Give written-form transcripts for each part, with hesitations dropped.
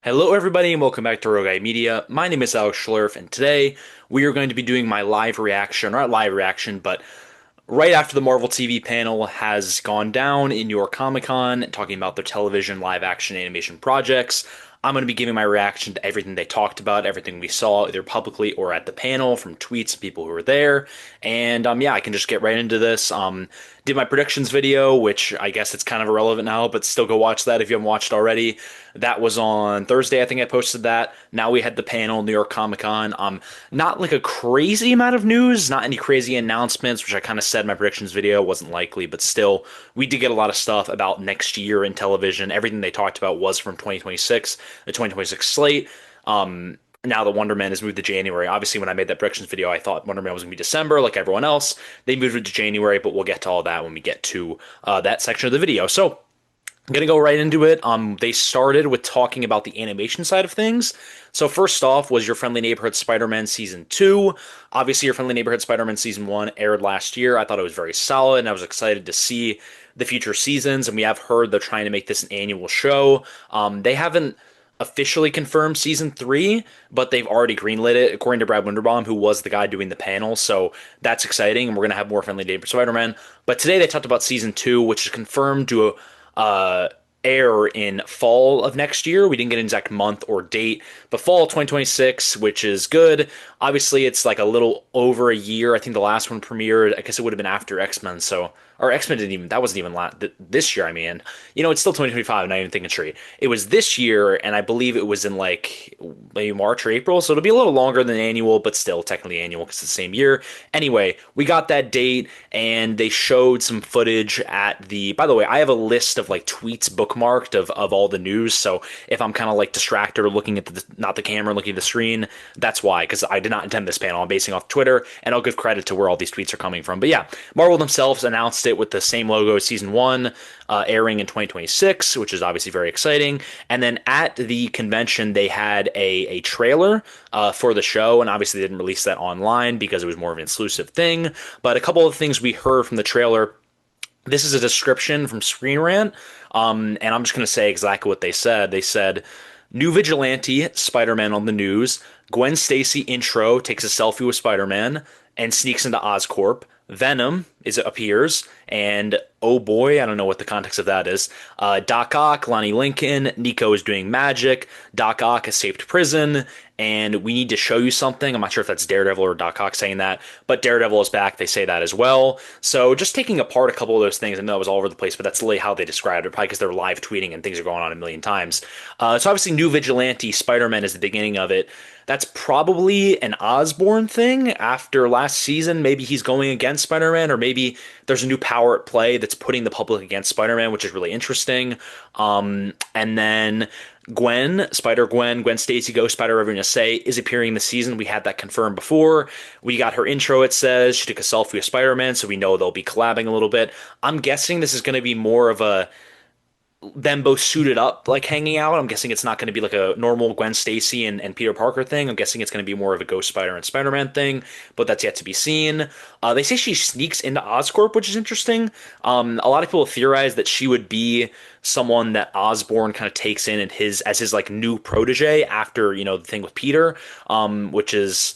Hello, everybody, and welcome back to Rogue Media. My name is Alex Schlerf, and today we are going to be doing my live reaction, or not live reaction, but right after the Marvel TV panel has gone down in New York Comic Con, talking about their television live action animation projects. I'm going to be giving my reaction to everything they talked about, everything we saw, either publicly or at the panel from tweets of people who were there. And yeah, I can just get right into this. Did my predictions video, which I guess it's kind of irrelevant now, but still go watch that if you haven't watched already. That was on Thursday, I think I posted that. Now we had the panel, New York Comic Con. Not like a crazy amount of news, not any crazy announcements, which I kind of said in my predictions video wasn't likely, but still, we did get a lot of stuff about next year in television. Everything they talked about was from 2026, the 2026 slate. Now the Wonder Man is moved to January. Obviously, when I made that predictions video, I thought Wonder Man was going to be December, like everyone else. They moved it to January, but we'll get to all that when we get to that section of the video. So I'm gonna go right into it. They started with talking about the animation side of things. So first off was Your Friendly Neighborhood Spider-Man Season 2. Obviously, Your Friendly Neighborhood Spider-Man Season 1 aired last year. I thought it was very solid, and I was excited to see the future seasons, and we have heard they're trying to make this an annual show. They haven't officially confirmed Season 3, but they've already greenlit it, according to Brad Winderbaum, who was the guy doing the panel, so that's exciting, and we're gonna have more Friendly Neighborhood Spider-Man. But today they talked about Season 2, which is confirmed to uh, air in fall of next year. We didn't get an exact month or date, but fall 2026, which is good. Obviously, it's like a little over a year. I think the last one premiered, I guess it would have been after X-Men, so or X-Men didn't even that wasn't even this year. I mean, it's still 2025. Not even thinking straight. It was this year, and I believe it was in like maybe March or April, so it'll be a little longer than annual, but still technically annual because it's the same year. Anyway, we got that date, and they showed some footage at the. By the way, I have a list of like tweets bookmarked of all the news, so if I'm kind of like distracted or looking at the not the camera, looking at the screen, that's why, because I did not attend this panel. I'm basing off Twitter, and I'll give credit to where all these tweets are coming from. But yeah, Marvel themselves announced it with the same logo as Season 1, airing in 2026, which is obviously very exciting. And then at the convention, they had a trailer for the show, and obviously they didn't release that online because it was more of an exclusive thing. But a couple of things we heard from the trailer. This is a description from Screen Rant, and I'm just going to say exactly what they said. They said, "New vigilante, Spider-Man on the news. Gwen Stacy intro takes a selfie with Spider-Man and sneaks into Oscorp. Venom appears, and oh boy, I don't know what the context of that is. Doc Ock, Lonnie Lincoln, Nico is doing magic. Doc Ock escaped prison, and we need to show you something. I'm not sure if that's Daredevil or Doc Ock saying that, but Daredevil is back. They say that as well. So just taking apart a couple of those things, I know it was all over the place, but that's really how they described it, probably because they're live tweeting and things are going on a million times. So obviously, New Vigilante Spider-Man is the beginning of it. That's probably an Osborn thing after last season. Maybe he's going against Spider-Man, or maybe there's a new power at play that's putting the public against Spider-Man, which is really interesting. And then Gwen Stacy, Ghost Spider, whatever you say, is appearing this season. We had that confirmed before. We got her intro. It says she took a selfie with Spider-Man, so we know they'll be collabing a little bit. I'm guessing this is going to be more of a them both suited up, like hanging out. I'm guessing it's not going to be like a normal Gwen Stacy and Peter Parker thing. I'm guessing it's going to be more of a Ghost Spider and Spider-Man thing, but that's yet to be seen. They say she sneaks into Oscorp, which is interesting. A lot of people theorize that she would be someone that Osborn kind of takes in as his like new protege after the thing with Peter, which is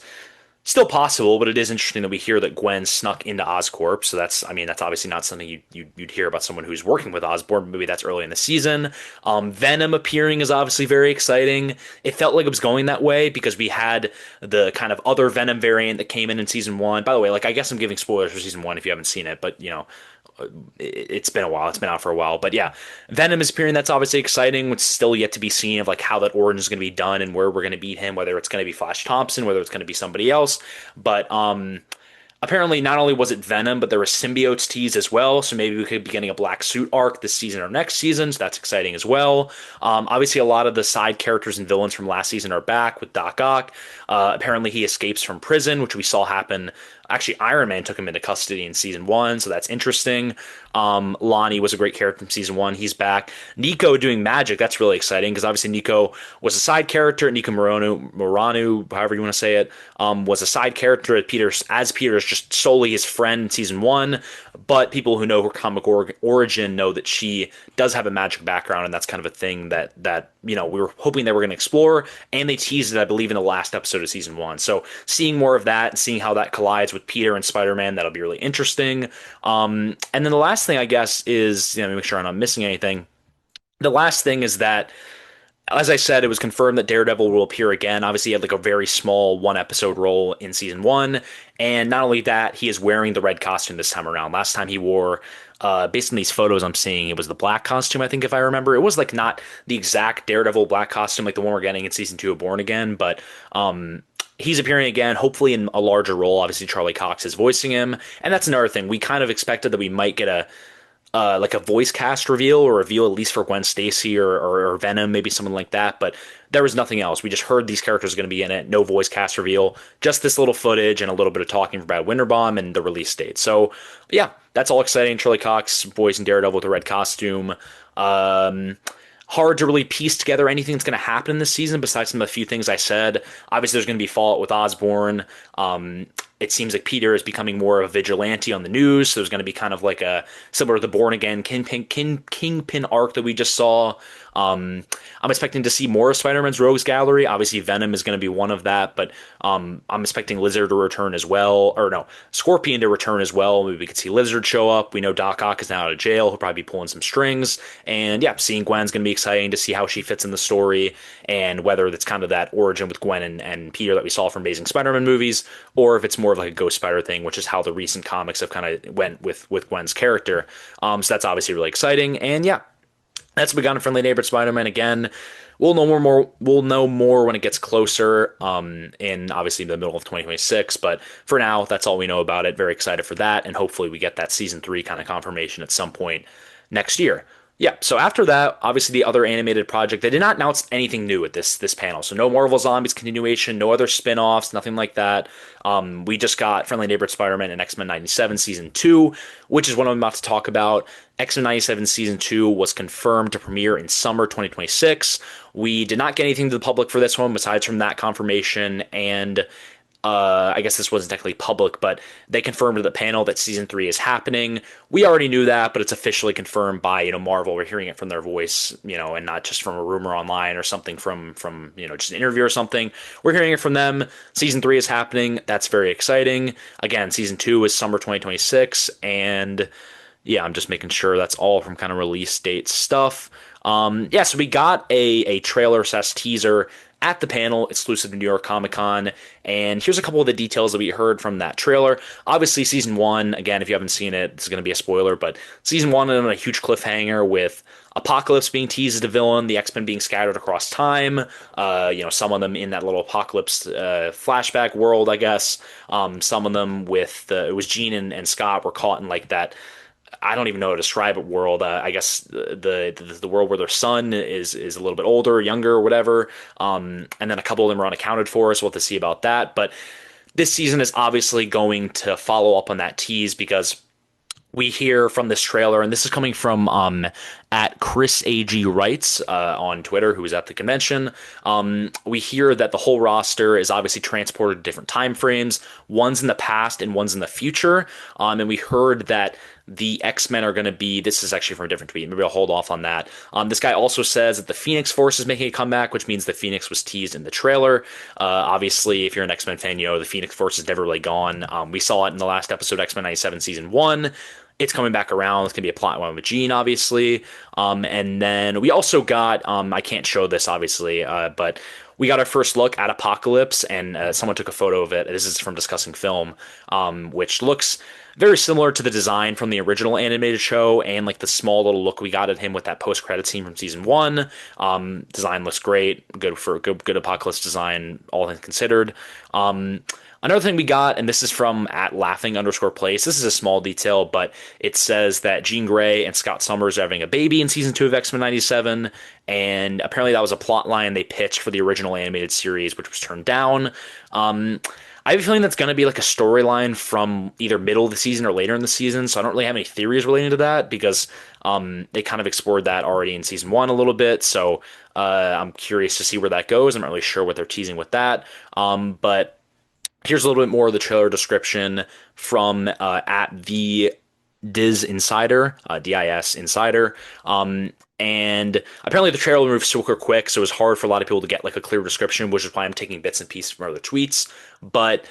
still possible, but it is interesting that we hear that Gwen snuck into Oscorp. So that's obviously not something you'd hear about someone who's working with Osborn. Maybe that's early in the season. Venom appearing is obviously very exciting. It felt like it was going that way because we had the kind of other Venom variant that came in season 1. By the way, like I guess I'm giving spoilers for season 1 if you haven't seen it, but it's been a while. It's been out for a while, but yeah, Venom is appearing. That's obviously exciting. It's still yet to be seen of like how that origin is going to be done and where we're going to beat him. Whether it's going to be Flash Thompson, whether it's going to be somebody else. But apparently, not only was it Venom, but there were symbiotes teased as well. So maybe we could be getting a Black Suit arc this season or next season. So that's exciting as well. Obviously, a lot of the side characters and villains from last season are back with Doc Ock. Apparently, he escapes from prison, which we saw happen Actually, Iron Man took him into custody in season one, so that's interesting. Lonnie was a great character from season one. He's back. Nico doing magic. That's really exciting because obviously Nico was a side character. Nico Moranu, however you want to say it, was a side character at Peter's just solely his friend in season one. But people who know her comic origin know that she does have a magic background, and that's kind of a thing that we were hoping they were going to explore, and they teased it, I believe, in the last episode of season one. So seeing more of that and seeing how that collides with Peter and Spider-Man, that'll be really interesting. And then the last thing, I guess, is, let me make sure I'm not missing anything. The last thing is that, as I said, it was confirmed that Daredevil will appear again. Obviously, he had like a very small one episode role in season one. And not only that, he is wearing the red costume this time around. Last time he wore, based on these photos I'm seeing, it was the black costume, I think, if I remember. It was like not the exact Daredevil black costume like the one we're getting in season two of Born Again, but he's appearing again, hopefully in a larger role. Obviously, Charlie Cox is voicing him. And that's another thing. We kind of expected that we might get like a voice cast reveal or reveal at least for Gwen Stacy or Venom, maybe someone like that. But there was nothing else. We just heard these characters are going to be in it. No voice cast reveal. Just this little footage and a little bit of talking from Brad Winterbaum and the release date. So yeah, that's all exciting. Charlie Cox voicing Daredevil with a red costume. Hard to really piece together anything that's going to happen this season besides some of the few things I said. Obviously, there's going to be fallout with Osborn. It seems like Peter is becoming more of a vigilante on the news, so there's going to be kind of like a similar to the Born Again Kingpin arc that we just saw. I'm expecting to see more of Spider-Man's Rogues Gallery. Obviously, Venom is going to be one of that, but I'm expecting Lizard to return as well. Or no, Scorpion to return as well. Maybe we could see Lizard show up. We know Doc Ock is now out of jail. He'll probably be pulling some strings. And yeah, seeing Gwen's going to be exciting to see how she fits in the story and whether that's kind of that origin with Gwen and Peter that we saw from Amazing Spider-Man movies, or if it's more of like a Ghost Spider thing, which is how the recent comics have kind of went with Gwen's character. So that's obviously really exciting. And yeah, that's what we got in Friendly Neighborhood Spider-Man. Again, we'll know more. We'll know more when it gets closer. In obviously the middle of 2026. But for now, that's all we know about it. Very excited for that, and hopefully we get that season 3 kind of confirmation at some point next year. Yeah. So after that, obviously the other animated project, they did not announce anything new at this panel. So no Marvel Zombies continuation, no other spin-offs, nothing like that. We just got Friendly Neighborhood Spider-Man and X-Men 97 season 2, which is what I'm about to talk about. X-Men 97 season 2 was confirmed to premiere in summer 2026. We did not get anything to the public for this one besides from that confirmation, and I guess this wasn't technically public, but they confirmed at the panel that season 3 is happening. We already knew that, but it's officially confirmed by, Marvel. We're hearing it from their voice, and not just from a rumor online or something from just an interview or something. We're hearing it from them. Season 3 is happening. That's very exciting. Again, season 2 is summer 2026, and yeah, I'm just making sure that's all from kind of release date stuff. Yeah, so we got a trailer / teaser at the panel, exclusive to New York Comic Con. And here's a couple of the details that we heard from that trailer. Obviously, season 1, again, if you haven't seen it, this is going to be a spoiler, but season 1 ended on a huge cliffhanger with Apocalypse being teased as a villain, the X-Men being scattered across time, some of them in that little Apocalypse flashback world, I guess. Some of them it was Jean and Scott were caught in like that, I don't even know how to describe it, world. I guess the world where their son is a little bit older, younger, or whatever. And then a couple of them are unaccounted for, so we'll have to see about that. But this season is obviously going to follow up on that tease because we hear from this trailer, and this is coming from at Chris AG Writes on Twitter, who was at the convention. We hear that the whole roster is obviously transported to different time frames. One's in the past and one's in the future. And we heard that the X-Men are going to be, this is actually from a different tweet, maybe I'll hold off on that. This guy also says that the Phoenix Force is making a comeback, which means the Phoenix was teased in the trailer. Obviously, if you're an X-Men fan, the Phoenix Force is never really gone. We saw it in the last episode, X-Men 97 season 1. It's coming back around. It's going to be a plot one with Jean, obviously. And then we also got, I can't show this, obviously, but we got our first look at Apocalypse, and someone took a photo of it. This is from Discussing Film, which looks very similar to the design from the original animated show and like the small little look we got at him with that post-credit scene from season 1. Design looks great. Good for good Apocalypse design, all things considered. Another thing we got, and this is from at laughing_place. This is a small detail, but it says that Jean Grey and Scott Summers are having a baby in season 2 of X-Men 97, and apparently that was a plot line they pitched for the original animated series, which was turned down. I have a feeling that's going to be like a storyline from either middle of the season or later in the season. So I don't really have any theories relating to that because they kind of explored that already in season one a little bit. So I'm curious to see where that goes. I'm not really sure what they're teasing with that. But here's a little bit more of the trailer description from at the Diz Insider, DIS Insider. And apparently the trailer moved super quick, so it was hard for a lot of people to get like a clear description, which is why I'm taking bits and pieces from other tweets. But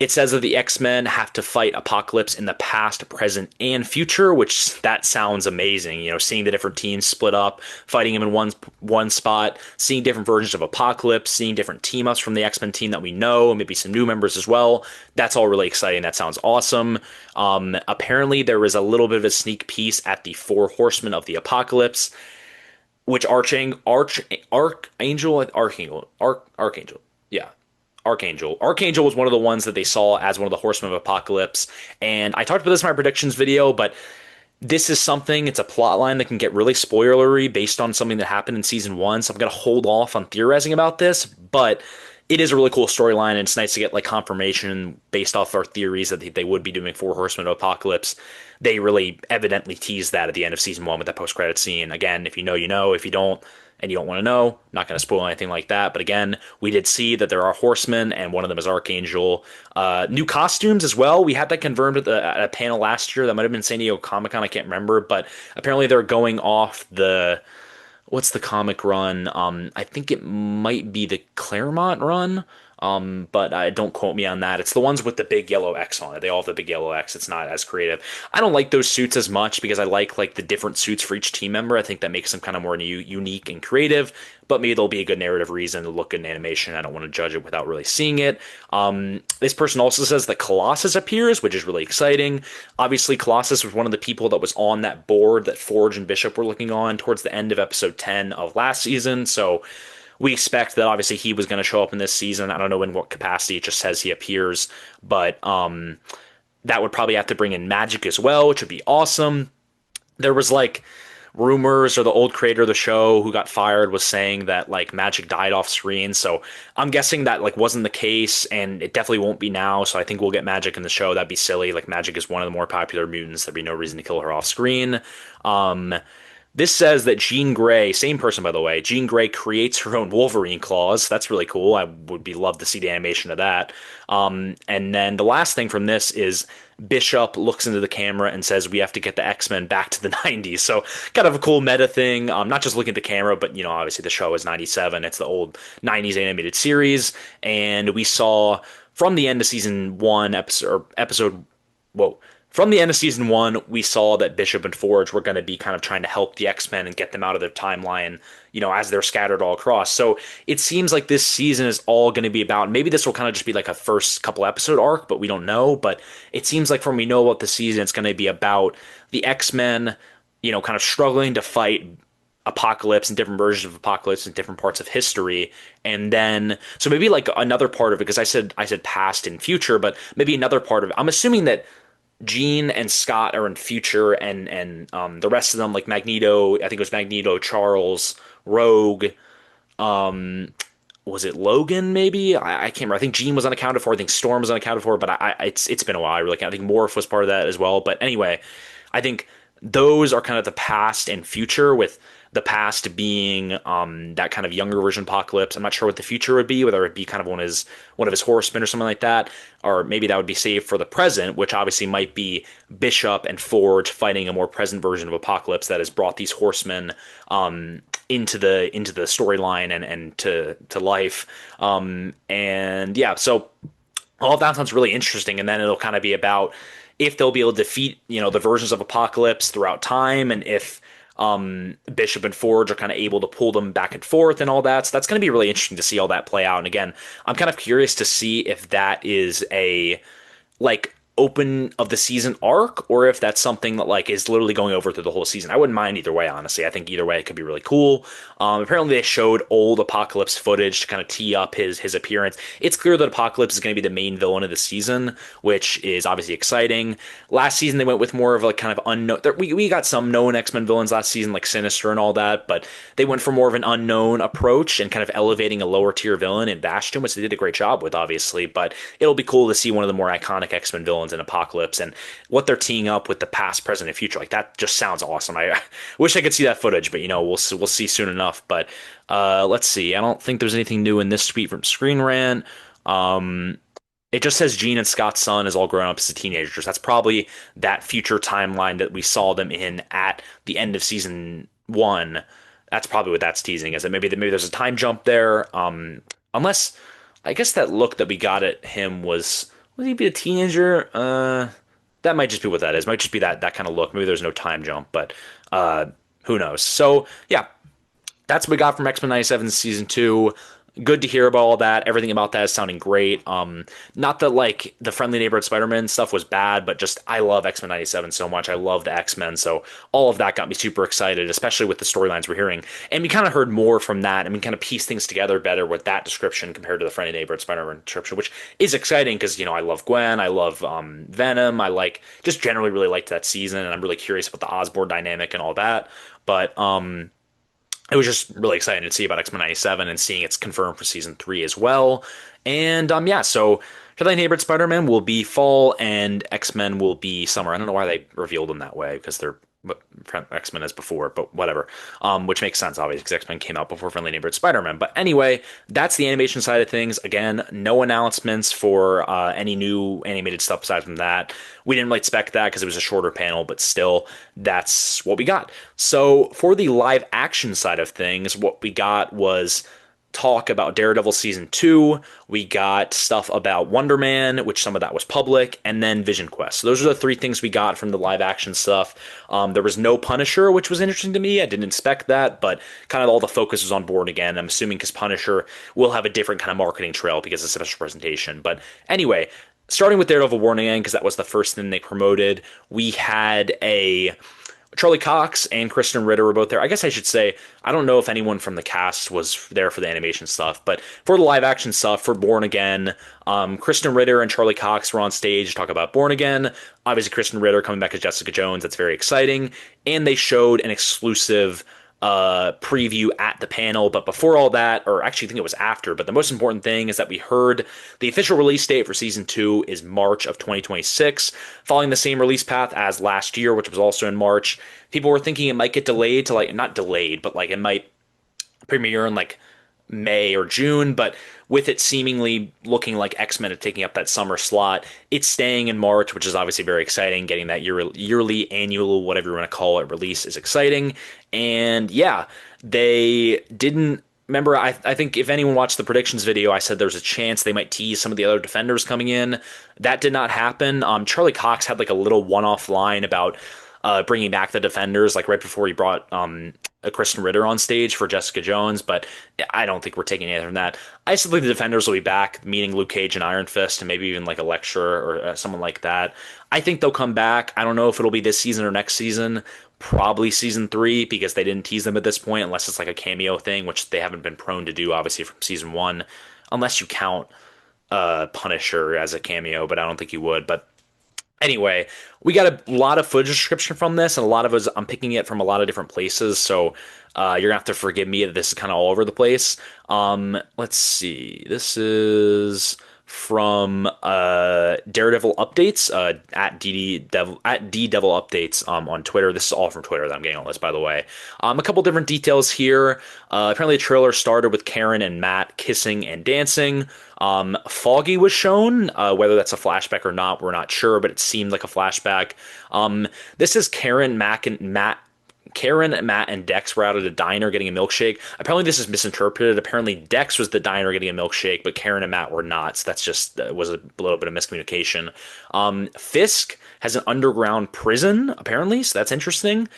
it says that the X-Men have to fight Apocalypse in the past, present, and future, which that sounds amazing. You know, seeing the different teams split up, fighting him in one spot, seeing different versions of Apocalypse, seeing different team ups from the X-Men team that we know, maybe some new members as well. That's all really exciting. That sounds awesome. Apparently, there was a little bit of a sneak piece at the Four Horsemen of the Apocalypse, which Archangel, yeah, Archangel. Archangel was one of the ones that they saw as one of the Horsemen of Apocalypse. And I talked about this in my predictions video, but this is something, it's a plot line that can get really spoilery based on something that happened in season one. So I'm going to hold off on theorizing about this, but it is a really cool storyline. And it's nice to get like confirmation based off our theories that they would be doing Four Horsemen of Apocalypse. They really evidently teased that at the end of season one with that post credit scene. Again, if you know, you know. If you don't, and you don't want to know, not going to spoil anything like that. But again, we did see that there are horsemen, and one of them is Archangel. New costumes as well. We had that confirmed at a panel last year. That might have been San Diego Comic Con. I can't remember, but apparently they're going off the what's the comic run? I think it might be the Claremont run. But don't quote me on that. It's the ones with the big yellow X on it. They all have the big yellow X. It's not as creative. I don't like those suits as much because I like the different suits for each team member. I think that makes them kind of more unique and creative. But maybe there'll be a good narrative reason to look good in animation. I don't want to judge it without really seeing it. This person also says that Colossus appears, which is really exciting. Obviously, Colossus was one of the people that was on that board that Forge and Bishop were looking on towards the end of episode 10 of last season. So we expect that obviously he was going to show up in this season. I don't know in what capacity. It just says he appears, but that would probably have to bring in Magic as well, which would be awesome. There was like rumors, or the old creator of the show who got fired was saying that like Magic died off screen. So I'm guessing that like wasn't the case, and it definitely won't be now. So I think we'll get Magic in the show. That'd be silly. Like Magic is one of the more popular mutants. There'd be no reason to kill her off screen. This says that Jean Grey, same person by the way, Jean Grey creates her own Wolverine claws. That's really cool. I would be love to see the animation of that. And then the last thing from this is Bishop looks into the camera and says we have to get the X-Men back to the 90s. So kind of a cool meta thing. Not just looking at the camera, but you know, obviously the show is 97. It's the old 90s animated series, and we saw from the end of season one episode. Whoa. From the end of season one, we saw that Bishop and Forge were going to be kind of trying to help the X-Men and get them out of their timeline, you know, as they're scattered all across. So it seems like this season is all going to be about, maybe this will kind of just be like a first couple episode arc, but we don't know. But it seems like from we know about the season, it's going to be about the X-Men, you know, kind of struggling to fight Apocalypse and different versions of Apocalypse in different parts of history. And then, so maybe like another part of it, because I said past and future, but maybe another part of it, I'm assuming that Jean and Scott are in future, and the rest of them, like Magneto, I think it was Magneto, Charles, Rogue, was it Logan? Maybe I can't remember. I think Jean was unaccounted for. I think Storm was unaccounted for, but it's been a while. I really can't. I think Morph was part of that as well. But anyway, I think those are kind of the past and future, with the past being that kind of younger version Apocalypse. I'm not sure what the future would be, whether it be kind of one of his horsemen or something like that, or maybe that would be saved for the present, which obviously might be Bishop and Forge fighting a more present version of Apocalypse that has brought these horsemen into the storyline and to life. And yeah, so all of that sounds really interesting, and then it'll kind of be about if they'll be able to defeat, you know, the versions of Apocalypse throughout time, and if Bishop and Forge are kind of able to pull them back and forth and all that. So that's going to be really interesting to see all that play out. And again, I'm kind of curious to see if that is a like open of the season arc or if that's something that like is literally going over through the whole season. I wouldn't mind either way, honestly. I think either way it could be really cool. Apparently they showed old Apocalypse footage to kind of tee up his appearance. It's clear that Apocalypse is going to be the main villain of the season, which is obviously exciting. Last season they went with more of like kind of unknown. We got some known X-Men villains last season like Sinister and all that, but they went for more of an unknown approach and kind of elevating a lower tier villain in Bastion, which they did a great job with, obviously. But it'll be cool to see one of the more iconic X-Men villains in Apocalypse and what they're teeing up with the past, present, and future. Like that just sounds awesome. I wish I could see that footage, but we'll see soon enough. But let's see. I don't think there's anything new in this tweet from Screen Rant. Um, it just says Jean and Scott's son is all grown up as teenagers. That's probably that future timeline that we saw them in at the end of season one. That's probably what that's teasing is that maybe there's a time jump there. Unless I guess that look that we got at him was he be a teenager? That might just be what that is. Might just be that kind of look. Maybe there's no time jump, but uh, who knows? So yeah, that's what we got from X-Men 97 season 2. Good to hear about all that. Everything about that is sounding great. Not that like the Friendly Neighborhood Spider-Man stuff was bad, but just I love X-Men 97 so much. I love the X-Men, so all of that got me super excited, especially with the storylines we're hearing. And we kind of heard more from that, and we kind of pieced things together better with that description compared to the Friendly Neighborhood Spider-Man description, which is exciting because I love Gwen, I love Venom, I like just generally really liked that season, and I'm really curious about the Osborn dynamic and all that. But it was just really exciting to see about X-Men 97 and seeing it's confirmed for season 3 as well. And yeah, so Friendly Neighborhood Spider-Man will be fall and X-Men will be summer. I don't know why they revealed them that way because they're what X-Men as before, but whatever. Which makes sense, obviously, because X-Men came out before Friendly Neighborhood Spider-Man. But anyway, that's the animation side of things. Again, no announcements for any new animated stuff aside from that. We didn't really expect that because it was a shorter panel, but still, that's what we got. So for the live action side of things, what we got was talk about Daredevil season 2. We got stuff about Wonder Man, which some of that was public, and then Vision Quest. So those are the three things we got from the live action stuff. There was no Punisher, which was interesting to me. I didn't expect that, but kind of all the focus was on Born Again. I'm assuming because Punisher will have a different kind of marketing trail because it's a special presentation. But anyway, starting with Daredevil Born Again, because that was the first thing they promoted, we had a Charlie Cox and Kristen Ritter were both there. I guess I should say, I don't know if anyone from the cast was there for the animation stuff, but for the live action stuff, for Born Again, Kristen Ritter and Charlie Cox were on stage to talk about Born Again. Obviously, Kristen Ritter coming back as Jessica Jones. That's very exciting. And they showed an exclusive preview at the panel. But before all that, or actually I think it was after, but the most important thing is that we heard the official release date for season 2 is March of 2026, following the same release path as last year, which was also in March. People were thinking it might get delayed to like, not delayed, but like it might premiere in like May or June, but with it seemingly looking like X-Men are taking up that summer slot, it's staying in March, which is obviously very exciting. Getting that yearly, annual, whatever you want to call it, release is exciting. And yeah, they didn't. Remember, I think if anyone watched the predictions video, I said there's a chance they might tease some of the other defenders coming in. That did not happen. Charlie Cox had like a little one-off line about bringing back the defenders, like right before he brought a Kristen Ritter on stage for Jessica Jones, but I don't think we're taking anything from that. I still think the defenders will be back, meeting Luke Cage and Iron Fist, and maybe even like a lecturer or someone like that. I think they'll come back. I don't know if it'll be this season or next season. Probably season 3 because they didn't tease them at this point, unless it's like a cameo thing, which they haven't been prone to do, obviously, from season 1, unless you count Punisher as a cameo, but I don't think you would. But anyway, we got a lot of footage description from this, and a lot of us, I'm picking it from a lot of different places, so you're gonna have to forgive me that this is kind of all over the place. Let's see. This is from Daredevil updates at DDevil updates on Twitter. This is all from Twitter that I'm getting all this, by the way. A couple different details here. Apparently, the trailer started with Karen and Matt kissing and dancing. Foggy was shown. Whether that's a flashback or not, we're not sure, but it seemed like a flashback. This is Karen, Matt, and Dex were out at a diner getting a milkshake. Apparently, this is misinterpreted. Apparently, Dex was the diner getting a milkshake, but Karen and Matt were not. So that's just was a little bit of miscommunication. Fisk has an underground prison, apparently, so that's interesting.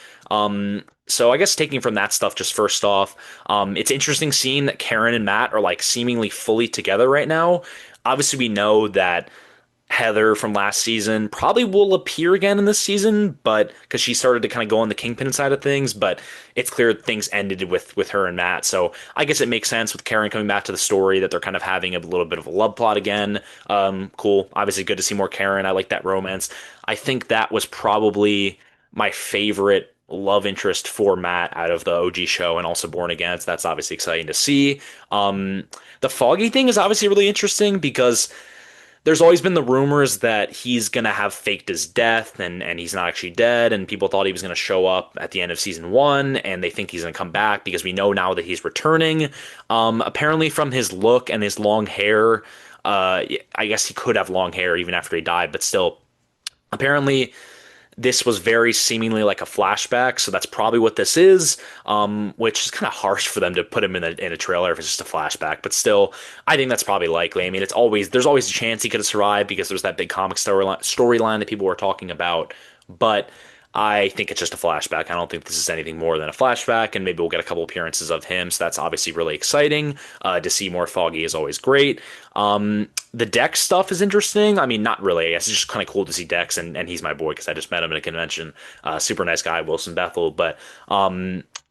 So I guess taking from that stuff, just first off, it's interesting seeing that Karen and Matt are like seemingly fully together right now. Obviously, we know that Heather from last season probably will appear again in this season, but because she started to kind of go on the Kingpin side of things, but it's clear things ended with her and Matt. So I guess it makes sense with Karen coming back to the story that they're kind of having a little bit of a love plot again. Cool. Obviously, good to see more Karen. I like that romance. I think that was probably my favorite love interest for Matt out of the OG show and also Born Again. So that's obviously exciting to see. The Foggy thing is obviously really interesting because there's always been the rumors that he's gonna have faked his death and he's not actually dead, and people thought he was gonna show up at the end of season one, and they think he's gonna come back because we know now that he's returning. Apparently, from his look and his long hair, I guess he could have long hair even after he died, but still, apparently this was very seemingly like a flashback, so that's probably what this is. Which is kind of harsh for them to put him in a trailer if it's just a flashback. But still, I think that's probably likely. I mean, there's always a chance he could have survived because there's that big comic storyline that people were talking about. But I think it's just a flashback. I don't think this is anything more than a flashback, and maybe we'll get a couple appearances of him. So that's obviously really exciting. To see more Foggy is always great. The Dex stuff is interesting. I mean, not really. I guess it's just kind of cool to see Dex, and he's my boy because I just met him at a convention. Super nice guy, Wilson Bethel. But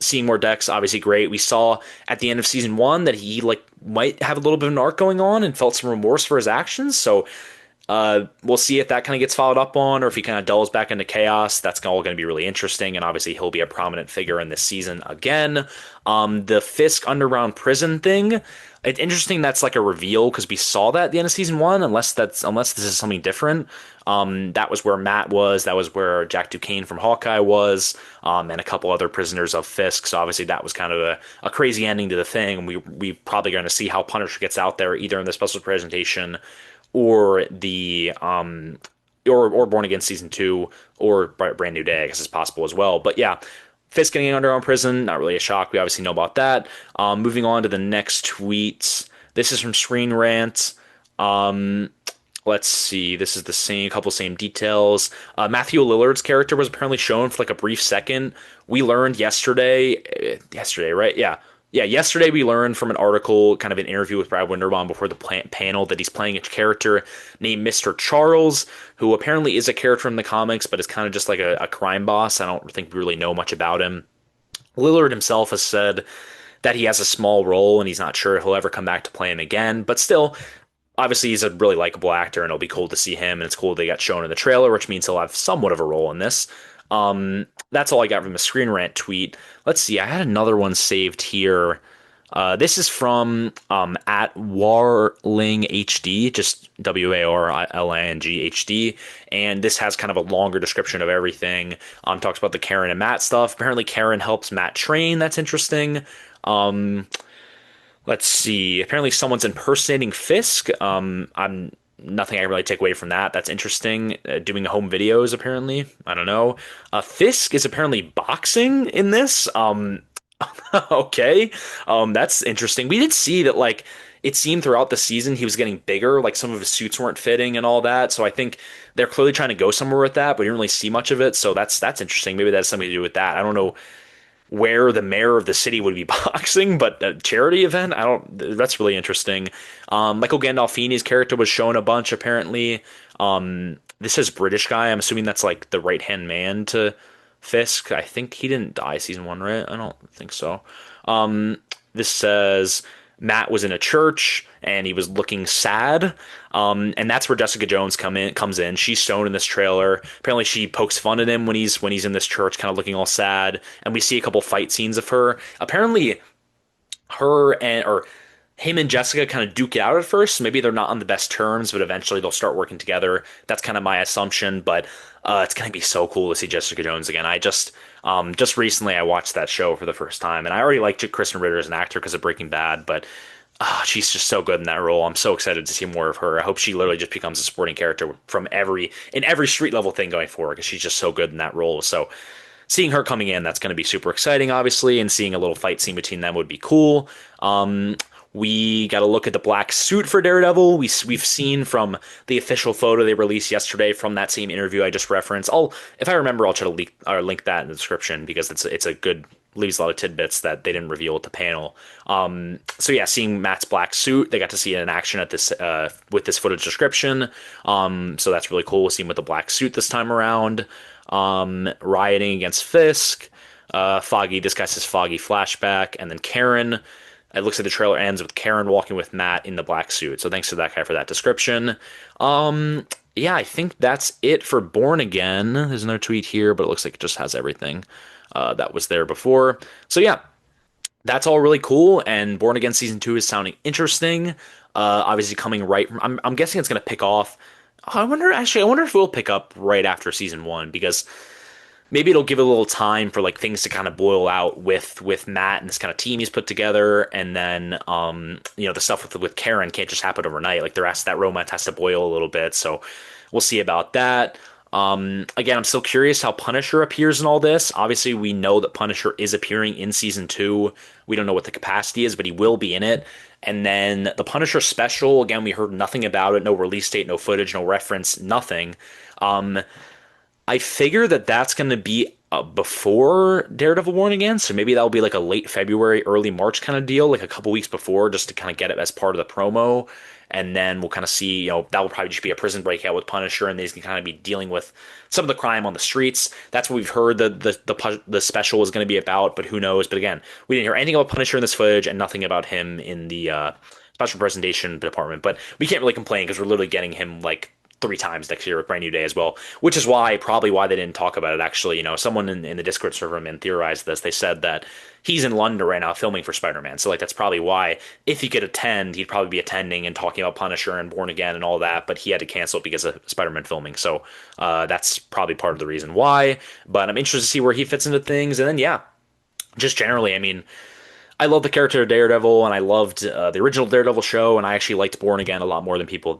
seeing more Dex, obviously great. We saw at the end of season one that he like might have a little bit of an arc going on and felt some remorse for his actions. So we'll see if that kind of gets followed up on or if he kind of dulls back into chaos. That's all going to be really interesting. And obviously, he'll be a prominent figure in this season again. The Fisk Underground Prison thing. It's interesting that's like a reveal because we saw that at the end of season one, unless this is something different. That was where Matt was. That was where Jack Duquesne from Hawkeye was, and a couple other prisoners of Fisk. So obviously that was kind of a crazy ending to the thing. We probably going to see how Punisher gets out there either in the special presentation or the or Born Again season two or Brand New Day, I guess is possible as well. But yeah, Fisk getting underground prison, not really a shock. We obviously know about that. Moving on to the next tweet. This is from Screen Rant. Let's see. This is the same couple same details. Matthew Lillard's character was apparently shown for like a brief second. We learned yesterday, right? Yeah. Yeah, yesterday we learned from an article, kind of an interview with Brad Winderbaum before the panel, that he's playing a character named Mr. Charles, who apparently is a character from the comics, but is kind of just like a crime boss. I don't think we really know much about him. Lillard himself has said that he has a small role and he's not sure if he'll ever come back to play him again, but still, obviously he's a really likable actor and it'll be cool to see him, and it's cool they got shown in the trailer, which means he'll have somewhat of a role in this. That's all I got from the Screen Rant tweet. Let's see, I had another one saved here. This is from at Warling HD, just WARLANG HD, and this has kind of a longer description of everything. Talks about the Karen and Matt stuff. Apparently, Karen helps Matt train. That's interesting. Let's see. Apparently, someone's impersonating Fisk. I'm nothing I can really take away from that. That's interesting. Doing home videos, apparently. I don't know. Fisk is apparently boxing in this. Okay. That's interesting. We did see that, like, it seemed throughout the season he was getting bigger. Like, some of his suits weren't fitting and all that. So I think they're clearly trying to go somewhere with that, but we didn't really see much of it. So that's interesting. Maybe that has something to do with that. I don't know where the mayor of the city would be boxing, but a charity event, I don't. That's really interesting. Michael Gandolfini's character was shown a bunch apparently. This is British guy. I'm assuming that's like the right hand man to Fisk. I think he didn't die season one, right? I don't think so. This says Matt was in a church and he was looking sad. And that's where Jessica Jones comes in. She's shown in this trailer. Apparently she pokes fun at him when he's in this church, kind of looking all sad. And we see a couple fight scenes of her. Apparently or him and Jessica kind of duke it out at first. Maybe they're not on the best terms, but eventually they'll start working together. That's kind of my assumption, but it's gonna be so cool to see Jessica Jones again. I just recently I watched that show for the first time, and I already liked Kristen Ritter as an actor because of Breaking Bad, but she's just so good in that role. I'm so excited to see more of her. I hope she literally just becomes a supporting character from every street level thing going forward because she's just so good in that role. So seeing her coming in, that's going to be super exciting, obviously, and seeing a little fight scene between them would be cool. We got to look at the black suit for Daredevil. We've seen from the official photo they released yesterday from that same interview I just referenced. If I remember, I'll try to link that in the description because it's a good leaves a lot of tidbits that they didn't reveal at the panel. So yeah, seeing Matt's black suit, they got to see it in action at this with this footage description. So that's really cool. We'll see him with the black suit this time around. Rioting against Fisk. Foggy, this guy says Foggy flashback, and then Karen. It looks like the trailer ends with Karen walking with Matt in the black suit. So thanks to that guy for that description. Yeah, I think that's it for Born Again. There's another tweet here, but it looks like it just has everything that was there before. So yeah, that's all really cool. And Born Again season 2 is sounding interesting. Obviously coming right. I'm guessing it's going to pick off. I wonder. Actually, I wonder if we'll pick up right after season 1 because maybe it'll give it a little time for like things to kind of boil out with Matt and this kind of team he's put together, and then the stuff with Karen can't just happen overnight. Like that romance has to boil a little bit, so we'll see about that. Again, I'm still curious how Punisher appears in all this. Obviously, we know that Punisher is appearing in season 2. We don't know what the capacity is, but he will be in it. And then the Punisher special, again, we heard nothing about it, no release date, no footage, no reference, nothing. I figure that that's going to be before Daredevil Born Again, so maybe that'll be like a late February, early March kind of deal, like a couple weeks before, just to kind of get it as part of the promo. And then we'll kind of see, that will probably just be a prison breakout with Punisher, and these can kind of be dealing with some of the crime on the streets. That's what we've heard the special is going to be about, but who knows? But again, we didn't hear anything about Punisher in this footage and nothing about him in the special presentation department. But we can't really complain because we're literally getting him like 3 times next year with Brand New Day as well, which is probably why they didn't talk about it. Actually, someone in the Discord server man theorized this. They said that he's in London right now filming for Spider-Man, so like that's probably why if he could attend, he'd probably be attending and talking about Punisher and Born Again and all that. But he had to cancel it because of Spider-Man filming, so that's probably part of the reason why. But I'm interested to see where he fits into things, and then yeah, just generally, I mean. I love the character of Daredevil, and I loved the original Daredevil show, and I actually liked Born Again a lot more than a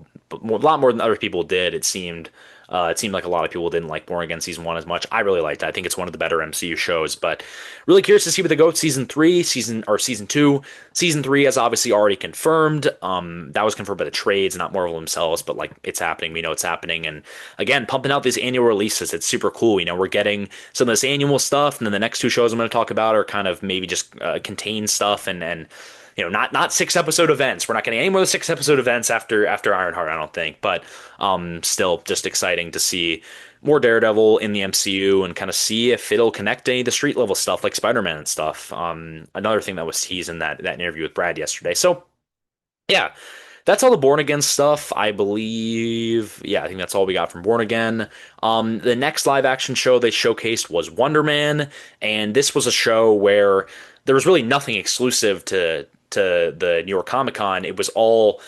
lot more than other people did. It seemed like a lot of people didn't like Born Again season 1 as much. I really liked it. I think it's one of the better MCU shows, but really curious to see what they go with season 2. Season 3 is obviously already confirmed. That was confirmed by the trades, not Marvel themselves, but like it's happening. We know it's happening, and again, pumping out these annual releases. It's super cool. We're getting some of this annual stuff, and then the next 2 shows I'm going to talk about are kind of maybe just contain stuff and not 6-episode events. We're not getting any more 6-episode events after Ironheart, I don't think. But still, just exciting to see more Daredevil in the MCU and kind of see if it'll connect any of the street level stuff like Spider-Man and stuff. Another thing that was teased in that interview with Brad yesterday. So yeah, that's all the Born Again stuff, I believe. Yeah, I think that's all we got from Born Again. The next live action show they showcased was Wonder Man, and this was a show where there was really nothing exclusive to the New York Comic Con. It was all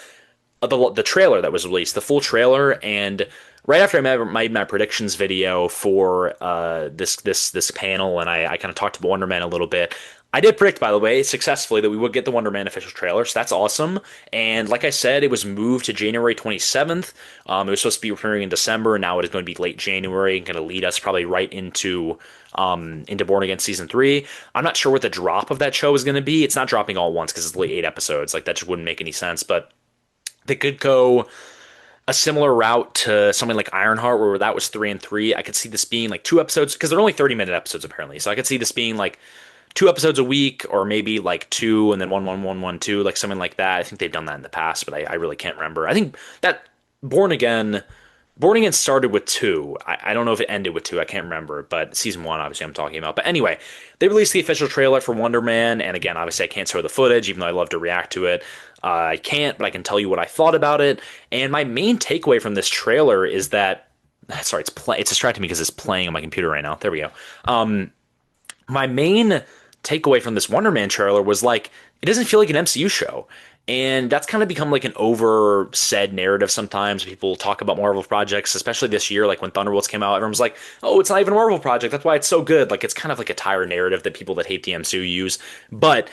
the trailer that was released, the full trailer, and right after I made my predictions video for this panel, and I kind of talked to Wonder Man a little bit. I did predict, by the way, successfully that we would get the Wonder Man official trailer, so that's awesome. And like I said, it was moved to January 27th. It was supposed to be premiering in December, and now it is going to be late January and going to lead us probably right into Born Again season 3. I'm not sure what the drop of that show is going to be. It's not dropping all at once because it's only 8 episodes. Like that just wouldn't make any sense. But they could go a similar route to something like Ironheart, where that was 3 and 3. I could see this being like 2 episodes because they're only 30-minute episodes apparently. So I could see this being like 2 episodes a week, or maybe like 2 and then 1, 1, 1, 1, 2, like something like that. I think they've done that in the past, but I really can't remember. I think that Born Again started with 2. I don't know if it ended with 2. I can't remember, but season 1, obviously, I'm talking about. But anyway, they released the official trailer for Wonder Man, and again, obviously, I can't show the footage, even though I love to react to it. I can't, but I can tell you what I thought about it. And my main takeaway from this trailer is that, sorry, it's distracting me because it's playing on my computer right now. There we go. My main takeaway from this Wonder Man trailer was like, it doesn't feel like an MCU show. And that's kind of become like an over said narrative sometimes. People talk about Marvel projects, especially this year, like when Thunderbolts came out, everyone was like, oh, it's not even a Marvel project. That's why it's so good. Like, it's kind of like a tired narrative that people that hate the MCU use. But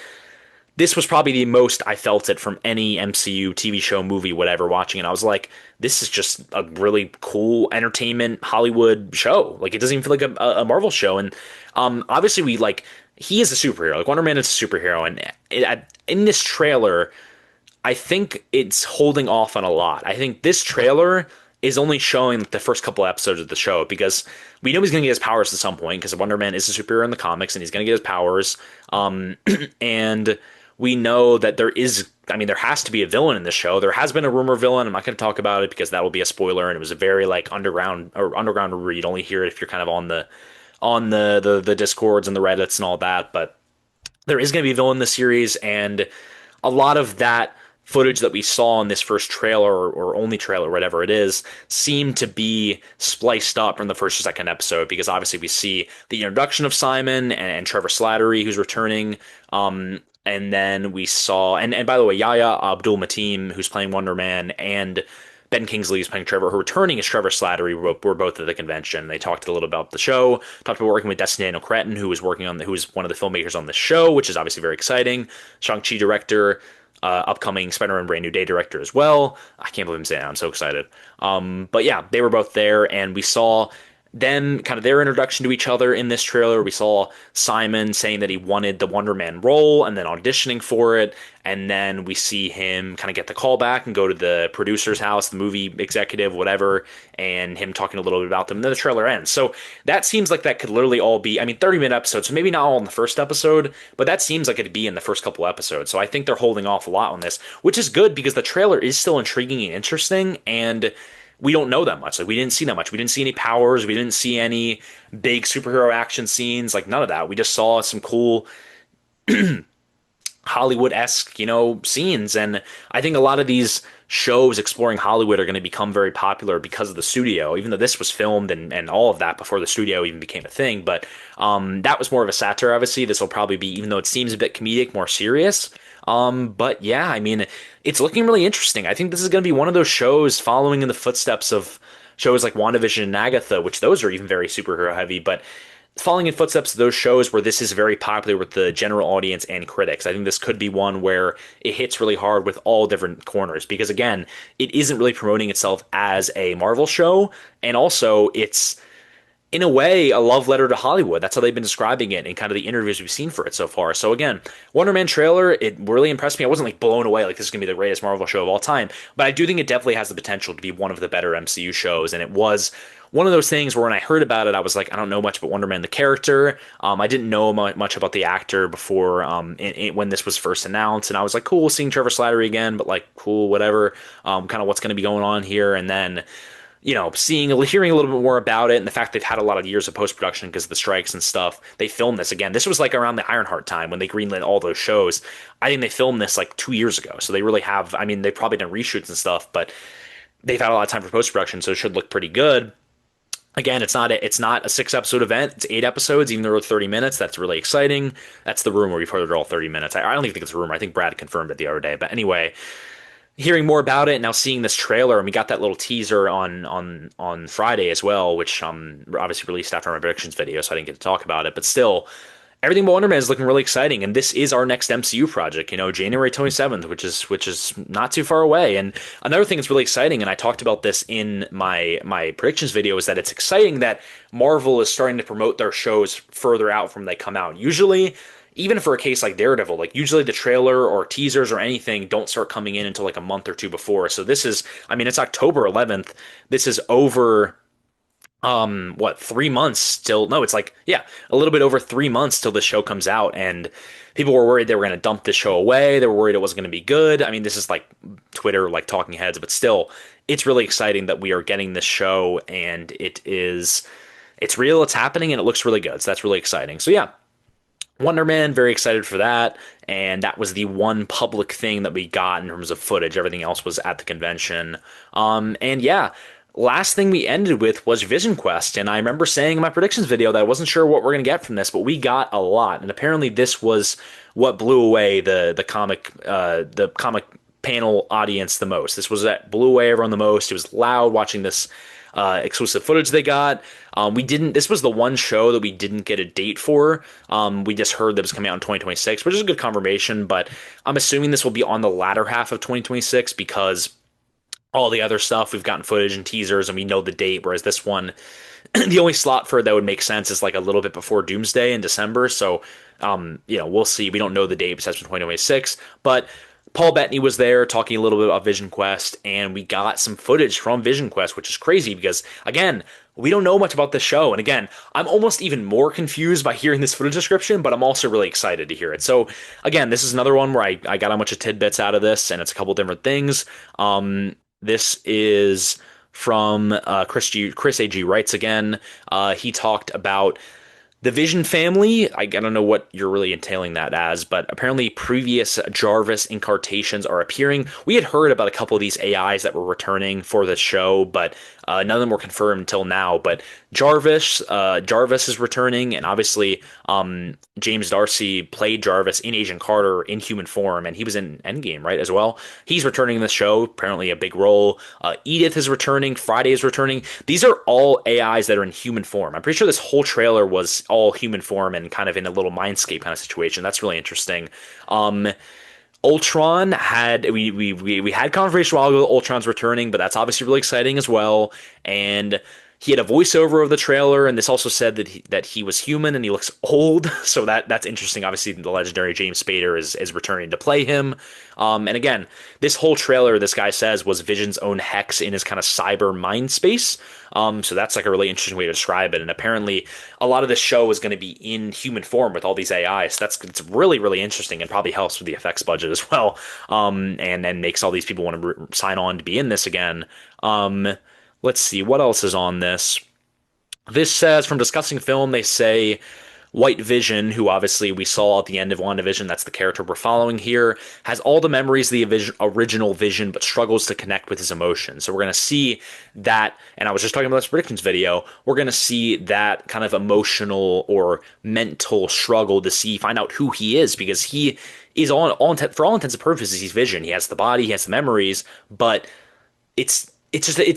this was probably the most I felt it from any MCU TV show, movie, whatever, watching it. I was like, this is just a really cool entertainment Hollywood show. Like, it doesn't even feel like a Marvel show. And obviously, he is a superhero. Like, Wonder Man is a superhero. And in this trailer, I think it's holding off on a lot. I think this trailer is only showing the first couple episodes of the show because we know he's going to get his powers at some point because Wonder Man is a superhero in the comics and he's going to get his powers. Um, and we know that I mean, there has to be a villain in this show. There has been a rumor villain. I'm not going to talk about it because that will be a spoiler, and it was a very like underground rumor. You'd only hear it if you're kind of on the discords and the Reddits and all that. But there is going to be a villain in the series, and a lot of that footage that we saw in this first trailer or only trailer, whatever it is, seemed to be spliced up from the first or second episode because obviously we see the introduction of Simon and Trevor Slattery, who's returning. And then we saw, and by the way, Yahya Abdul Mateen, who's playing Wonder Man, and Ben Kingsley, who's playing Trevor, who are returning as Trevor Slattery, were both at the convention. They talked a little about the show, talked about working with Destin Daniel Cretton, who was one of the filmmakers on the show, which is obviously very exciting. Shang-Chi director, upcoming Spider-Man Brand New Day director as well. I can't believe I'm saying that. I'm so excited. But yeah, they were both there, and we saw them kind of their introduction to each other in this trailer. We saw Simon saying that he wanted the Wonder Man role and then auditioning for it. And then we see him kind of get the call back and go to the producer's house, the movie executive, whatever, and him talking a little bit about them. And then the trailer ends. So that seems like that could literally all be, I mean, 30-minute episodes, so maybe not all in the first episode, but that seems like it'd be in the first couple episodes. So I think they're holding off a lot on this, which is good because the trailer is still intriguing and interesting. And we don't know that much. Like we didn't see that much. We didn't see any powers. We didn't see any big superhero action scenes. Like none of that. We just saw some cool Hollywood-esque, scenes. And I think a lot of these shows exploring Hollywood are going to become very popular because of the studio, even though this was filmed and all of that before the studio even became a thing. But that was more of a satire, obviously. This will probably be, even though it seems a bit comedic, more serious. But yeah, I mean, it's looking really interesting. I think this is going to be one of those shows following in the footsteps of shows like WandaVision and Agatha, which those are even very superhero heavy, but following in footsteps of those shows where this is very popular with the general audience and critics. I think this could be one where it hits really hard with all different corners because again, it isn't really promoting itself as a Marvel show, and also it's in a way, a love letter to Hollywood. That's how they've been describing it in kind of the interviews we've seen for it so far. So again, Wonder Man trailer, it really impressed me. I wasn't like blown away like this is going to be the greatest Marvel show of all time, but I do think it definitely has the potential to be one of the better MCU shows. And it was one of those things where when I heard about it, I was like, I don't know much about Wonder Man the character. I didn't know much about the actor before when this was first announced, and I was like, cool, seeing Trevor Slattery again, but like, cool, whatever. Kind of what's going to be going on here, and then hearing a little bit more about it and the fact they've had a lot of years of post-production because of the strikes and stuff. They filmed this again. This was like around the Ironheart time when they greenlit all those shows. I think they filmed this like 2 years ago. So they really have, I mean, they've probably done reshoots and stuff, but they've had a lot of time for post-production, so it should look pretty good. Again, it's not a 6 episode event. It's 8 episodes, even though it's 30 minutes. That's really exciting. That's the rumor. We've heard they're all 30 minutes. I don't even think it's a rumor. I think Brad confirmed it the other day. But anyway, hearing more about it, now seeing this trailer, and we got that little teaser on Friday as well, which obviously released after my predictions video, so I didn't get to talk about it. But still, everything about Wonder Man is looking really exciting, and this is our next MCU project. January 27th, which is not too far away. And another thing that's really exciting, and I talked about this in my predictions video, is that it's exciting that Marvel is starting to promote their shows further out from when they come out. Usually, even for a case like Daredevil, like usually the trailer or teasers or anything don't start coming in until like a month or two before. So this is, I mean, it's October 11th. This is over, 3 months till, no, it's like, yeah, a little bit over 3 months till the show comes out. And people were worried they were going to dump the show away. They were worried it wasn't going to be good. I mean, this is like Twitter, like talking heads, but still, it's really exciting that we are getting this show and it's real, it's happening, and it looks really good. So that's really exciting. So yeah. Wonder Man, very excited for that. And that was the one public thing that we got in terms of footage. Everything else was at the convention. And yeah, last thing we ended with was Vision Quest. And I remember saying in my predictions video that I wasn't sure what we're going to get from this, but we got a lot. And apparently this was what blew away the comic panel audience the most. This was that blew away everyone the most. It was loud watching this exclusive footage they got. This was the one show that we didn't get a date for. We just heard that it was coming out in 2026, which is a good confirmation, but I'm assuming this will be on the latter half of 2026 because all the other stuff we've gotten footage and teasers and we know the date, whereas this one, the only slot for it that would make sense is like a little bit before Doomsday in December. So, we'll see. We don't know the date besides from 2026, but Paul Bettany was there talking a little bit about Vision Quest, and we got some footage from Vision Quest, which is crazy because, again, we don't know much about the show. And again, I'm almost even more confused by hearing this footage description, but I'm also really excited to hear it. So, again, this is another one where I got a bunch of tidbits out of this, and it's a couple different things. This is from Chris A.G. Writes again. He talked about the Vision family. I don't know what you're really entailing that as, but apparently previous Jarvis incarnations are appearing. We had heard about a couple of these AIs that were returning for the show, but none of them were confirmed until now. But Jarvis is returning, and obviously James Darcy played Jarvis in Agent Carter in human form, and he was in Endgame, right, as well. He's returning in the show, apparently a big role. Edith is returning. Friday is returning. These are all AIs that are in human form. I'm pretty sure this whole trailer was all human form and kind of in a little mindscape kind of situation. That's really interesting. Ultron had we had confirmation a while ago that Ultron's returning, but that's obviously really exciting as well. And he had a voiceover of the trailer, and this also said that he was human and he looks old, so that's interesting. Obviously, the legendary James Spader is returning to play him. And again, this whole trailer, this guy says, was Vision's own hex in his kind of cyber mind space. So that's like a really interesting way to describe it. And apparently, a lot of the show is going to be in human form with all these AIs. So it's really really interesting and probably helps with the effects budget as well. And makes all these people want to sign on to be in this again. Let's see what else is on this. This says from discussing film, they say White Vision, who obviously we saw at the end of WandaVision, that's the character we're following here, has all the memories of the original Vision, but struggles to connect with his emotions. So we're going to see that, and I was just talking about this predictions video, we're going to see that kind of emotional or mental struggle to find out who he is, because he is for all intents and purposes, he's Vision. He has the body, he has the memories, but it's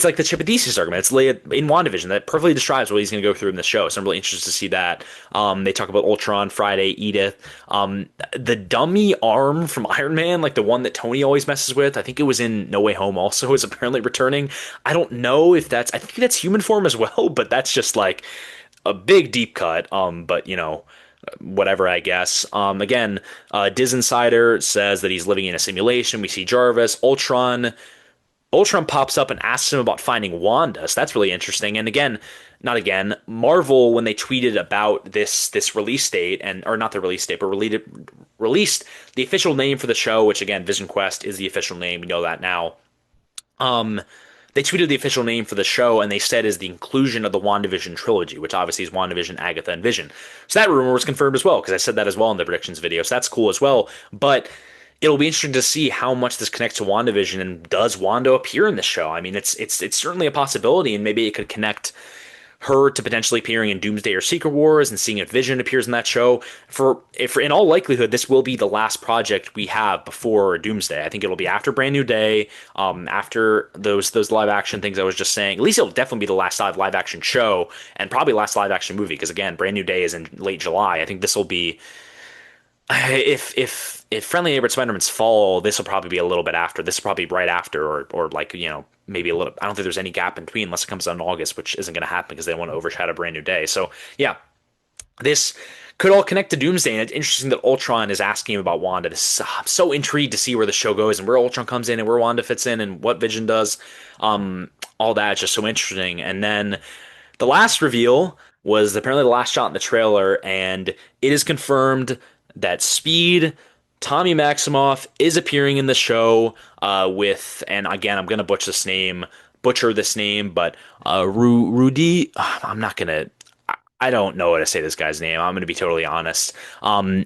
like the Chip and Thesis argument. It's in WandaVision that perfectly describes what he's going to go through in the show. So I'm really interested to see that. They talk about Ultron, Friday, Edith, the dummy arm from Iron Man, like the one that Tony always messes with. I think it was in No Way Home. Also, is apparently returning. I don't know if that's. I think that's human form as well, but that's just like a big deep cut. But whatever, I guess. Again, Diz Insider says that he's living in a simulation. We see Jarvis, Ultron pops up and asks him about finding Wanda. So that's really interesting. And again, not again, Marvel, when they tweeted about this release date, or not the release date, but released the official name for the show, which again, Vision Quest is the official name. We know that now. They tweeted the official name for the show, and they said is the inclusion of the WandaVision trilogy, which obviously is WandaVision, Agatha, and Vision. So that rumor was confirmed as well, because I said that as well in the predictions video. So that's cool as well. But it'll be interesting to see how much this connects to WandaVision, and does Wanda appear in the show? I mean, it's certainly a possibility, and maybe it could connect her to potentially appearing in Doomsday or Secret Wars, and seeing if Vision appears in that show. If in all likelihood, this will be the last project we have before Doomsday. I think it'll be after Brand New Day, after those live action things I was just saying. At least it'll definitely be the last live action show, and probably last live action movie, because again, Brand New Day is in late July. I think this will be, if Friendly Neighborhood Spider-Man's fall, this will probably be a little bit after. This will probably be right after, or like, maybe a little. I don't think there's any gap in between unless it comes out in August, which isn't going to happen because they want to overshadow Brand New Day. So yeah, this could all connect to Doomsday, and it's interesting that Ultron is asking him about Wanda. I'm so intrigued to see where the show goes and where Ultron comes in and where Wanda fits in and what Vision does. All that's just so interesting. And then the last reveal was apparently the last shot in the trailer, and it is confirmed that Speed, Tommy Maximoff, is appearing in the show and again, I'm going to butcher this name, but Rudy, I'm not going to, I don't know how to say this guy's name. I'm going to be totally honest.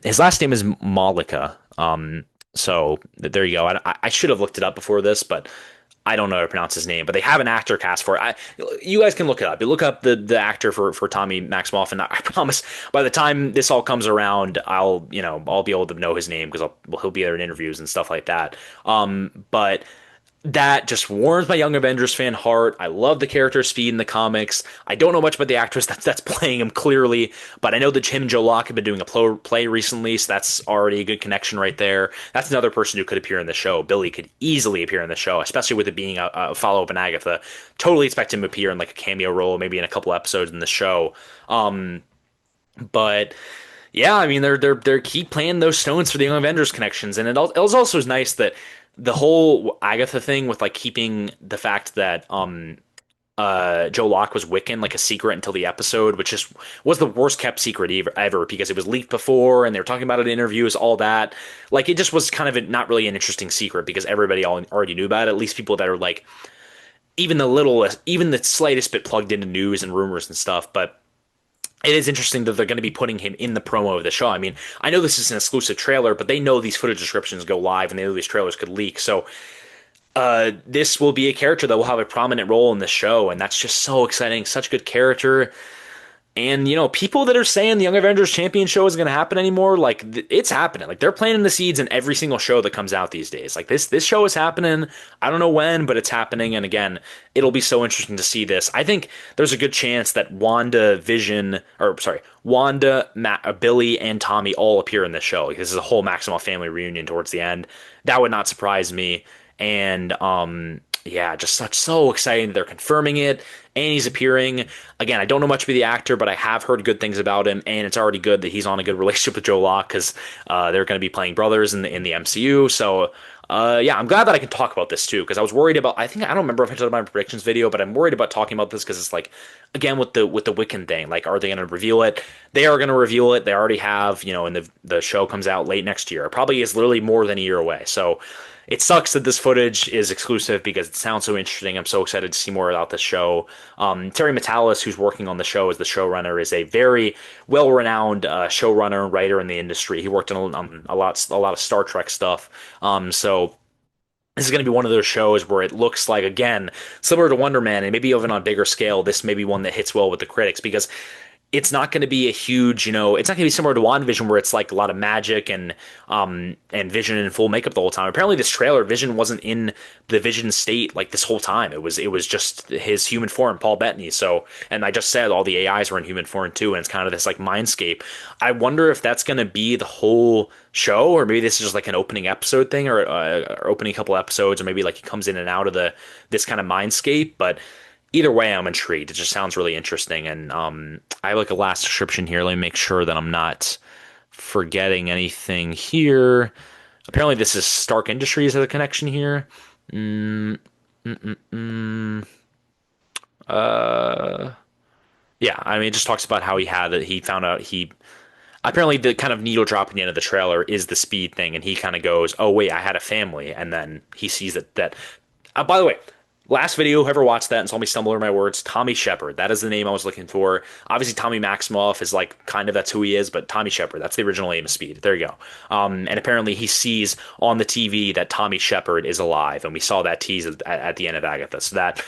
His last name is Malika. So there you go. I should have looked it up before this, but I don't know how to pronounce his name, but they have an actor cast for it. You guys can look it up. You look up the actor for Tommy Maximoff, and I promise by the time this all comes around, I'll be able to know his name, because he'll be there in interviews and stuff like that. But that just warms my Young Avengers fan heart. I love the character Speed in the comics. I don't know much about the actress that's playing him clearly, but I know that him and Joe Locke have been doing a play recently, so that's already a good connection right there. That's another person who could appear in the show. Billy could easily appear in the show, especially with it being a follow-up in Agatha. Totally expect him to appear in like a cameo role, maybe in a couple episodes in the show. But Yeah, I mean they're keep playing those stones for the Young Avengers connections, and it was also nice that the whole Agatha thing with like keeping the fact that Joe Locke was Wiccan like a secret until the episode, which just was the worst kept secret ever because it was leaked before and they were talking about it in interviews, all that. Like it just was kind of not really an interesting secret because everybody already knew about it. At least people that are like even the slightest bit plugged into news and rumors and stuff. But it is interesting that they're going to be putting him in the promo of the show. I mean, I know this is an exclusive trailer, but they know these footage descriptions go live and they know these trailers could leak. So this will be a character that will have a prominent role in the show, and that's just so exciting. Such a good character. And people that are saying the Young Avengers Champion show isn't going to happen anymore, like it's happening. Like they're planting the seeds in every single show that comes out these days. Like this show is happening. I don't know when, but it's happening. And again, it'll be so interesting to see this. I think there's a good chance that Wanda, Matt, Billy, and Tommy all appear in this show. Like this is a whole Maximoff family reunion towards the end. That would not surprise me. And yeah, just so exciting that they're confirming it and he's appearing. Again, I don't know much about the actor, but I have heard good things about him, and it's already good that he's on a good relationship with Joe Locke because they're going to be playing brothers in the MCU. So yeah, I'm glad that I can talk about this too because I was worried about. I don't remember if I did my predictions video, but I'm worried about talking about this because it's like again with the Wiccan thing. Like, are they going to reveal it? They are going to reveal it. They already have. And the show comes out late next year. It probably is literally more than a year away. So it sucks that this footage is exclusive because it sounds so interesting. I'm so excited to see more about this show. Terry Matalas, who's working on the show as the showrunner, is a very well-renowned showrunner and writer in the industry. He worked on a lot of Star Trek stuff. So this is going to be one of those shows where it looks like, again, similar to Wonder Man, and maybe even on a bigger scale, this may be one that hits well with the critics because it's not going to be a huge, it's not going to be similar to WandaVision where it's like a lot of magic and Vision in full makeup the whole time. Apparently, this trailer, Vision wasn't in the Vision state like this whole time. It was just his human form, Paul Bettany. So, and I just said all the AIs were in human form too, and it's kind of this like mindscape. I wonder if that's going to be the whole show, or maybe this is just like an opening episode thing, or opening couple episodes, or maybe like he comes in and out of this kind of mindscape, but. Either way, I'm intrigued. It just sounds really interesting. And I have like a last description here. Let me make sure that I'm not forgetting anything here. Apparently, this is Stark Industries as a connection here. Mm, mm, mm, mm. Uh, yeah, I mean, it just talks about how he found out he apparently the kind of needle drop at the end of the trailer is the speed thing, and he kind of goes, "Oh wait, I had a family," and then he sees that. By the way, last video, whoever watched that and saw me stumble over my words, Tommy Shepard. That is the name I was looking for. Obviously, Tommy Maximoff is like kind of that's who he is, but Tommy Shepard, that's the original name of Speed. There you go. And apparently, he sees on the TV that Tommy Shepard is alive, and we saw that tease at the end of Agatha. So that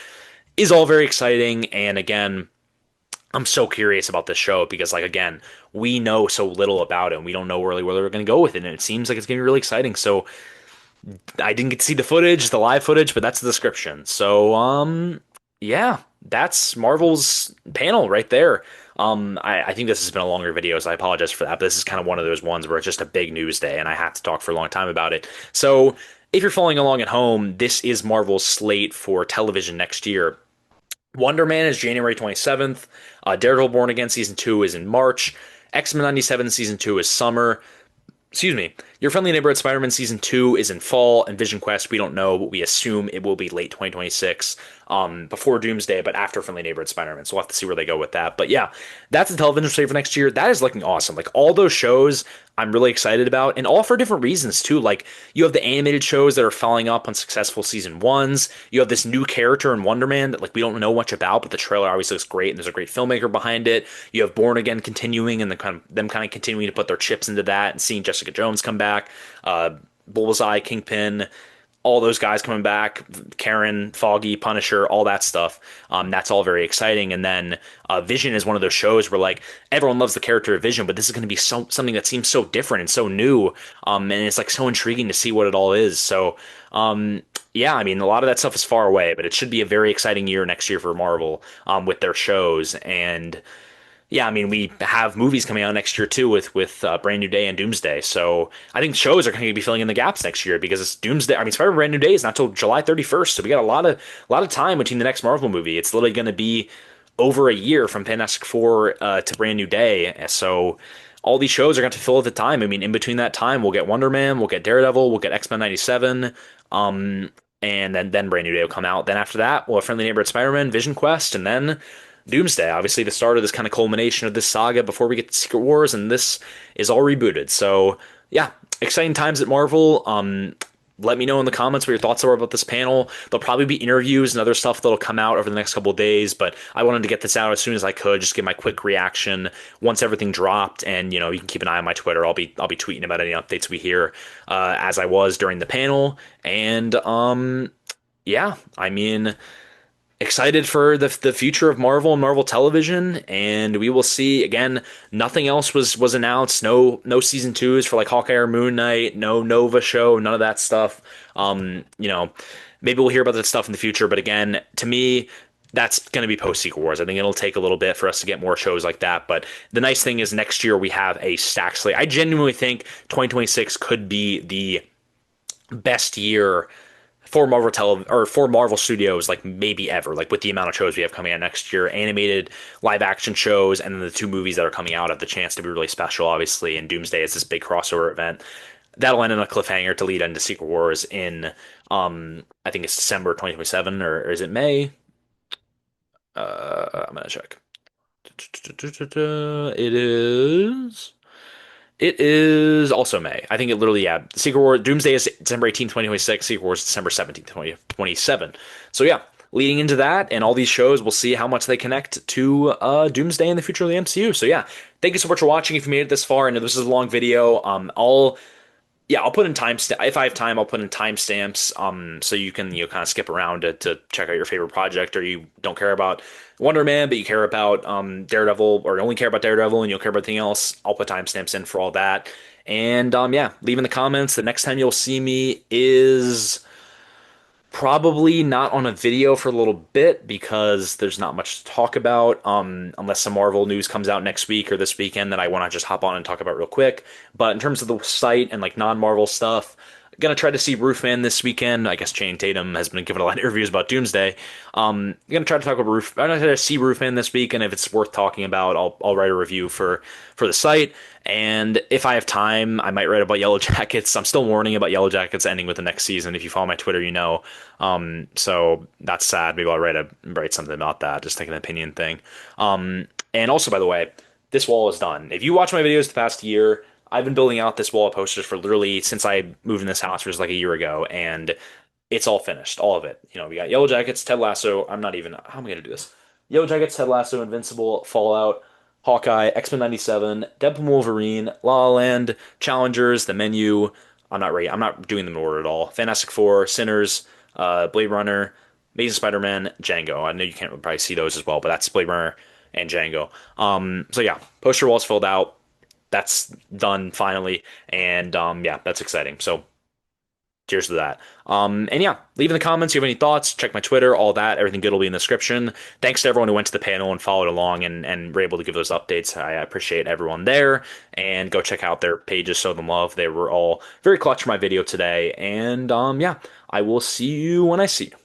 is all very exciting. And again, I'm so curious about this show because, like, again, we know so little about it, and we don't know really where they're going to go with it, and it seems like it's going to be really exciting. So I didn't get to see the footage, the live footage, but that's the description. So, yeah, that's Marvel's panel right there. I think this has been a longer video, so I apologize for that. But this is kind of one of those ones where it's just a big news day, and I have to talk for a long time about it. So, if you're following along at home, this is Marvel's slate for television next year. Wonder Man is January 27th. Daredevil Born Again Season 2 is in March. X-Men 97 Season 2 is summer. Excuse me. Your Friendly Neighborhood Spider-Man Season 2 is in fall, and Vision Quest, we don't know, but we assume it will be late 2026, before Doomsday, but after Friendly Neighborhood Spider-Man. So we'll have to see where they go with that. But yeah, that's the television slate for next year. That is looking awesome. Like, all those shows I'm really excited about, and all for different reasons, too. Like, you have the animated shows that are following up on successful season ones. You have this new character in Wonder Man that, like, we don't know much about, but the trailer obviously looks great, and there's a great filmmaker behind it. You have Born Again continuing, and them kind of continuing to put their chips into that, and seeing Jessica Jones come back. Bullseye, Kingpin, all those guys coming back, Karen, Foggy, Punisher, all that stuff. That's all very exciting. And then Vision is one of those shows where like everyone loves the character of Vision, but this is going to be something that seems so different and so new. And it's like so intriguing to see what it all is. So yeah, I mean, a lot of that stuff is far away, but it should be a very exciting year next year for Marvel with their shows. And yeah, I mean, we have movies coming out next year too with Brand New Day and Doomsday. So I think shows are going to be filling in the gaps next year because it's Doomsday. I mean, Spider-Man Brand New Day is not till July 31st, so we got a lot of time between the next Marvel movie. It's literally going to be over a year from Fantastic Four to Brand New Day. So all these shows are going to fill at the time. I mean, in between that time, we'll get Wonder Man, we'll get Daredevil, we'll get X-Men 97, um, and then Brand New Day will come out. Then after that, we'll have Friendly Neighborhood Spider-Man, Vision Quest, and then Doomsday. Obviously, the start of this kind of culmination of this saga before we get to Secret Wars, and this is all rebooted. So yeah, exciting times at Marvel. Let me know in the comments what your thoughts are about this panel. There'll probably be interviews and other stuff that'll come out over the next couple of days, but I wanted to get this out as soon as I could, just give my quick reaction once everything dropped. And you can keep an eye on my Twitter. I'll be tweeting about any updates we hear as I was during the panel. And yeah, I mean, excited for the future of Marvel and Marvel Television, and we will see. Again, nothing else was announced. No season twos for like Hawkeye or Moon Knight. No Nova show. None of that stuff. Maybe we'll hear about that stuff in the future. But again, to me, that's going to be post Secret Wars. I think it'll take a little bit for us to get more shows like that. But the nice thing is next year we have a stack slate. I genuinely think 2026 could be the best year for for Marvel Studios, like maybe ever, like with the amount of shows we have coming out next year, animated live action shows, and then the two movies that are coming out have the chance to be really special, obviously. And Doomsday is this big crossover event that'll end in a cliffhanger to lead into Secret Wars in I think it's December 2027, or is it May? I'm gonna check. It is. It is also May. I think it literally, yeah. Secret Wars, Doomsday is December 18th, 2026. Secret Wars, December 17th, 2027. So, yeah, leading into that and all these shows, we'll see how much they connect to Doomsday in the future of the MCU. So, yeah, thank you so much for watching. If you made it this far, I know this is a long video. I'll put in if I have time, I'll put in timestamps so you can kind of skip around to check out your favorite project, or you don't care about Wonder Man but you care about Daredevil, or only care about Daredevil and you'll care about anything else. I'll put timestamps in for all that. And yeah, leave in the comments. The next time you'll see me is probably not on a video for a little bit because there's not much to talk about, unless some Marvel news comes out next week or this weekend that I want to just hop on and talk about real quick. But in terms of the site and like non-Marvel stuff, gonna try to see Roofman this weekend. I guess Channing Tatum has been giving a lot of interviews about Doomsday. Gonna try to talk about I'm gonna try to see Roofman this week, and if it's worth talking about, I'll write a review for the site. And if I have time, I might write about Yellow Jackets. I'm still warning about Yellow Jackets ending with the next season. If you follow my Twitter, you know. So that's sad. Maybe I'll write something about that. Just like an opinion thing. And also, by the way, this wall is done. If you watch my videos the past year, I've been building out this wall of posters for literally since I moved in this house, which was like a year ago, and it's all finished, all of it. We got Yellow Jackets, Ted Lasso. How am I gonna do this? Yellow Jackets, Ted Lasso, Invincible, Fallout, Hawkeye, X-Men 97, Deadpool Wolverine, La La Land, Challengers, The Menu. I'm not doing them in order at all. Fantastic Four, Sinners, Blade Runner, Amazing Spider-Man, Django. I know you can't probably see those as well, but that's Blade Runner and Django. So yeah, poster wall's filled out. That's done finally, and yeah, that's exciting. So cheers to that. And yeah, leave in the comments if you have any thoughts. Check my Twitter, all that. Everything good will be in the description. Thanks to everyone who went to the panel and followed along and were able to give those updates. I appreciate everyone there. And go check out their pages, show them love. They were all very clutch for my video today. And yeah, I will see you when I see you.